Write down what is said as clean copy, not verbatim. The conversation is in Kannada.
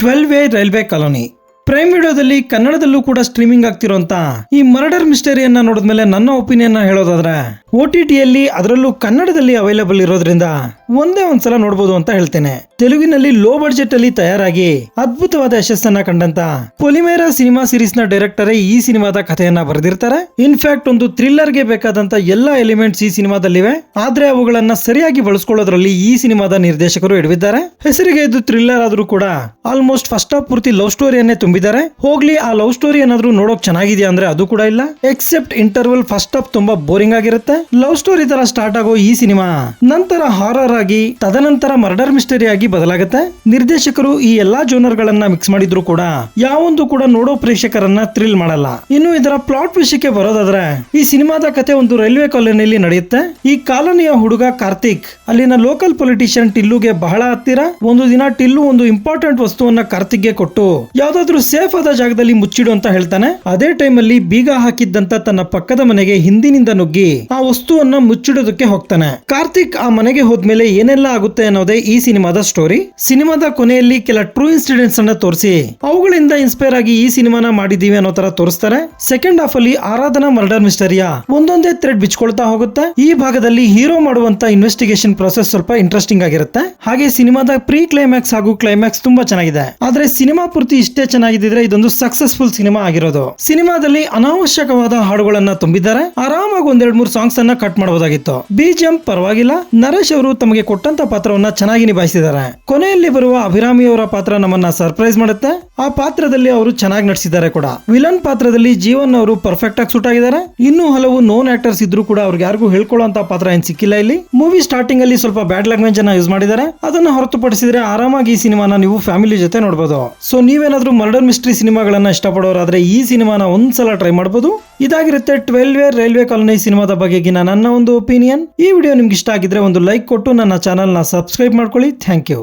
12 ವೇ ರೈಲ್ವೆ ಕಾಲೋನಿ ಪ್ರೈಮ್ ವಿಡಿಯೋದಲ್ಲಿ ಕನ್ನಡದಲ್ಲೂ ಕೂಡ ಸ್ಟ್ರೀಮಿಂಗ್ ಆಗ್ತಿರೋಂತ ಈ ಮರ್ಡರ್ ಮಿಸ್ಟರಿಯನ್ನ ನೋಡಿದ್ಮೇಲೆ ನನ್ನ ಒಪಿನಿಯನ್ ಹೇಳೋದಾದ್ರೆ OTTಯಲ್ಲಿ ಅದರಲ್ಲೂ ಕನ್ನಡದಲ್ಲಿ ಅವೈಲೇಬಲ್ ಇರೋದ್ರಿಂದ ಒಂದೇ ಒಂದ್ಸಲ ನೋಡಬಹುದು ಅಂತ ಹೇಳ್ತೇನೆ. ತೆಲುಗಿನಲ್ಲಿ ಲೋ ಬಡ್ಜೆಟ್ ಅಲ್ಲಿ ತಯಾರಾಗಿ ಅದ್ಭುತವಾದ ಯಶಸ್ಸನ್ನ ಕಂಡಂತ ಪೊಲಿಮೇರಾ ಸಿನಿಮಾ ಸೀರೀಸ್ ನ ಡೈರೆಕ್ಟರ್ ಈ ಸಿನಿಮಾದ ಕಥೆಯನ್ನ ಬರೆದಿರ್ತಾರೆ. ಇನ್ಫ್ಯಾಕ್ಟ್ ಒಂದು ಥ್ರಿಲ್ಲರ್ ಗೆ ಬೇಕಾದಂತ ಎಲ್ಲಾ ಎಲಿಮೆಂಟ್ಸ್ ಈ ಸಿನಿಮಾದಲ್ಲಿವೆ. ಆದ್ರೆ ಅವುಗಳನ್ನ ಸರಿಯಾಗಿ ಬಳಸ್ಕೊಳ್ಳೋದ್ರಲ್ಲಿ ಈ ಸಿನಿಮಾದ ನಿರ್ದೇಶಕರು ಎಡವಿದ್ದಾರೆ. ಹೆಸರಿಗೆ ಇದು ಥ್ರಿಲ್ಲರ್ ಆದ್ರೂ ಕೂಡ ಆಲ್ಮೋಸ್ಟ್ ಫಸ್ಟ್ ಹಾಫ್ ಪೂರ್ತಿ ಲವ್ ಸ್ಟೋರಿಯನ್ನೇ ತುಂಬಿದ್ದಾರೆ. ಹೋಗ್ಲಿ ಆ ಲವ್ ಸ್ಟೋರಿ ಏನಾದ್ರೂ ನೋಡೋಕ್ ಚೆನ್ನಾಗಿದೆಯಾ ಅಂದ್ರೆ ಅದು ಕೂಡ ಇಲ್ಲ. ಎಕ್ಸೆಪ್ಟ್ ಇಂಟರ್ವಲ್ ಫಸ್ಟ್ ಹಾಫ್ ತುಂಬಾ ಬೋರಿಂಗ್ ಆಗಿರುತ್ತೆ. ಲವ್ ಸ್ಟೋರಿ ತರ ಸ್ಟಾರ್ಟ್ ಆಗೋ ಈ ಸಿನಿಮಾ ನಂತರ ಹಾರರ್ ಆಗಿ ತದನಂತರ ಮರ್ಡರ್ ಮಿಸ್ಟರಿ ಆಗಿ ಬದಲಾಗುತ್ತೆ. ನಿರ್ದೇಶಕರು ಈ ಎಲ್ಲಾ ಜೋನರ್ ಗಳನ್ನ ಮಿಕ್ಸ್ ಮಾಡಿದ್ರು ಕೂಡ ಯಾವೊಂದು ಕೂಡ ನೋಡೋ ಪ್ರೇಕ್ಷಕರನ್ನ ಥ್ರಿಲ್ ಮಾಡಲ್ಲ. ಇನ್ನು ಇದರ ಪ್ಲಾಟ್ ವಿಷಯಕ್ಕೆ ಬರೋದಾದ್ರೆ ಈ ಸಿನಿಮಾದ ಕತೆ ಒಂದು ರೈಲ್ವೆ ಕಾಲೋನಿಯಲ್ಲಿ ನಡೆಯುತ್ತೆ. ಈ ಕಾಲೋನಿಯ ಹುಡುಗ ಕಾರ್ತಿಕ್ ಅಲ್ಲಿನ ಲೋಕಲ್ ಪೊಲಿಟಿಷಿಯನ್ ಟಿಲ್ಲುಗೆ ಬಹಳ ಹತ್ತಿರ. ಒಂದು ದಿನ ಟಿಲ್ಲು ಒಂದು ಇಂಪಾರ್ಟೆಂಟ್ ವಸ್ತುವನ್ನ ಕಾರ್ತಿಕ್ಗೆ ಕೊಟ್ಟು ಯಾವ್ದಾದ್ರು ಸೇಫ್ ಆದ ಜಾಗದಲ್ಲಿ ಮುಚ್ಚಿಡು ಅಂತ ಹೇಳ್ತಾನೆ. ಅದೇ ಟೈಮ್ ಅಲ್ಲಿ ಬೀಗ ಹಾಕಿದ್ದಂತ ತನ್ನ ಪಕ್ಕದ ಮನೆಗೆ ಹಿಂದಿನಿಂದ ನುಗ್ಗಿ ಆ ವಸ್ತುವನ್ನ ಮುಚ್ಚಿಡೋದಕ್ಕೆ ಹೋಗ್ತಾನೆ. ಕಾರ್ತಿಕ್ ಆ ಮನೆಗೆ ಹೋದ್ಮೇಲೆ ಏನೆಲ್ಲ ಆಗುತ್ತೆ ಅನ್ನೋದೇ ಈ ಸಿನಿಮಾದ ಸ್ಟೋರಿ. ಸಿನಿಮಾದ ಕೊನೆಯಲ್ಲಿ ಕೆಲ ಟ್ರೂ ಇನ್ಸಿಡೆಂಟ್ಸ್ ಅನ್ನ ತೋರಿಸಿ ಅವುಗಳಿಂದ ಇನ್ಸ್ಪೈರ್ ಆಗಿ ಈ ಸಿನಿಮಾನ ಮಾಡಿದೀವಿ ಅನ್ನೋ ತರ ತೋರಿಸ್ತಾರೆ. ಸೆಕೆಂಡ್ ಹಾಫ್ ಅಲ್ಲಿ ಆರಾಧನಾ ಮರ್ಡರ್ ಮಿಸ್ಟರಿಯ ಒಂದೊಂದೇ ಥ್ರೆಡ್ ಬಿಚ್ಕೊಳ್ತಾ ಹೋಗುತ್ತೆ. ಈ ಭಾಗದಲ್ಲಿ ಹೀರೋ ಮಾಡುವಂತ ಇನ್ವೆಸ್ಟಿಗೇಷನ್ ಪ್ರೊಸೆಸ್ ಸ್ವಲ್ಪ ಇಂಟ್ರೆಸ್ಟಿಂಗ್ ಆಗಿರುತ್ತೆ. ಹಾಗೆ ಸಿನಿಮಾದ ಪ್ರೀ ಕ್ಲೈಮ್ಯಾಕ್ಸ್ ಹಾಗೂ ಕ್ಲೈಮ್ಯಾಕ್ಸ್ ತುಂಬಾ ಚೆನ್ನಾಗಿದೆ. ಆದ್ರೆ ಸಿನಿಮಾ ಪೂರ್ತಿ ಇಷ್ಟೇ ಚೆನ್ನಾಗಿದ್ರೆ ಇದೊಂದು ಸಕ್ಸಸ್ಫುಲ್ ಸಿನಿಮಾ ಆಗಿರೋದು. ಸಿನಿಮಾದಲ್ಲಿ ಅನಾವಶ್ಯಕವಾದ ಹಾಡುಗಳನ್ನ ತುಂಬಿದ್ದಾರೆ. ಆರಾಮಾಗಿ ಒಂದೆರಡು ಮೂರು ಸಾಂಗ್ಸ್ ಅನ್ನ ಕಟ್ ಮಾಡಬಹುದಾಗಿತ್ತು. BGM ಪರವಾಗಿಲ್ಲ. ನರೇಶ್ ಅವರು ತಮಗೆ ಕೊಟ್ಟಂತ ಪಾತ್ರವನ್ನ ಚೆನ್ನಾಗಿ ನಿಭಾಯಿಸಿದ್ದಾರೆ. ಕೊನೆಯಲ್ಲಿ ಬರುವ ಅಭಿರಾಮಿ ಅವರ ಪಾತ್ರ ನಮ್ಮನ್ನ ಸರ್ಪ್ರೈಸ್ ಮಾಡುತ್ತೆ. ಆ ಪಾತ್ರದಲ್ಲಿ ಅವರು ಚೆನ್ನಾಗಿ ನಟಿಸಿದ್ದಾರೆ ಕೂಡ. ವಿಲನ್ ಪಾತ್ರದಲ್ಲಿ ಜೀವನ್ ಅವರು ಪರ್ಫೆಕ್ಟ್ ಆಗಿ ಸೂಟ್ ಆಗಿದ್ದಾರೆ. ಇನ್ನೂ ಹಲವು ನೋನ್ ಆಕ್ಟರ್ಸ್ ಇದ್ರು ಕೂಡ ಅವ್ರಿಗೆ ಯಾರಿಗೂ ಹೇಳ್ಕೊಳ್ಳುವಂತ ಪಾತ್ರ ಏನ್ ಸಿಕ್ಕಿಲ್ಲ ಇಲ್ಲಿ. ಮೂವಿ ಸ್ಟಾರ್ಟಿಂಗ್ ಅಲ್ಲಿ ಸ್ವಲ್ಪ ಬ್ಯಾಡ್ ಲ್ಯಾಂಗ್ವೇಜ್ ಅನ್ನ ಯೂಸ್ ಮಾಡಿದ್ದಾರೆ. ಅದನ್ನ ಹೊರತುಪಡಿಸಿದ್ರೆ ಆರಾಮಾಗಿ ಈ ಸಿನಿಮಾನ ನೀವು ಫ್ಯಾಮಿಲಿ ಜೊತೆ ನೋಡಬಹುದು. ಸೊ ನೀವೇನಾದ್ರೂ ಮರ್ಡರ್ ಮಿಸ್ಟ್ರಿ ಸಿನಿಮಾಗಳನ್ನ ಇಷ್ಟಪಡೋರಾದ್ರೆ ಈ ಸಿನಿಮಾನ ಒಂದ್ಸಲ ಟ್ರೈ ಮಾಡಬಹುದು. ಇದಾಗಿರುತ್ತೆ 12 ವೇ ರೈಲ್ವೆ ಕಾಲೋನಿ ಸಿನಿಮಾದ ಬಗೆಗಿನ ನನ್ನ ಒಂದು ಒಪಿನಿಯನ್. ಈ ವಿಡಿಯೋ ನಿಮ್ಗೆ ಇಷ್ಟ ಆಗಿದ್ರೆ ಒಂದು ಲೈಕ್ ಕೊಟ್ಟು ನನ್ನ ಚಾನಲ್ ನ ಸಬ್ಸ್ಕ್ರೈಬ್ ಮಾಡ್ಕೊಳ್ಳಿ. Thank you.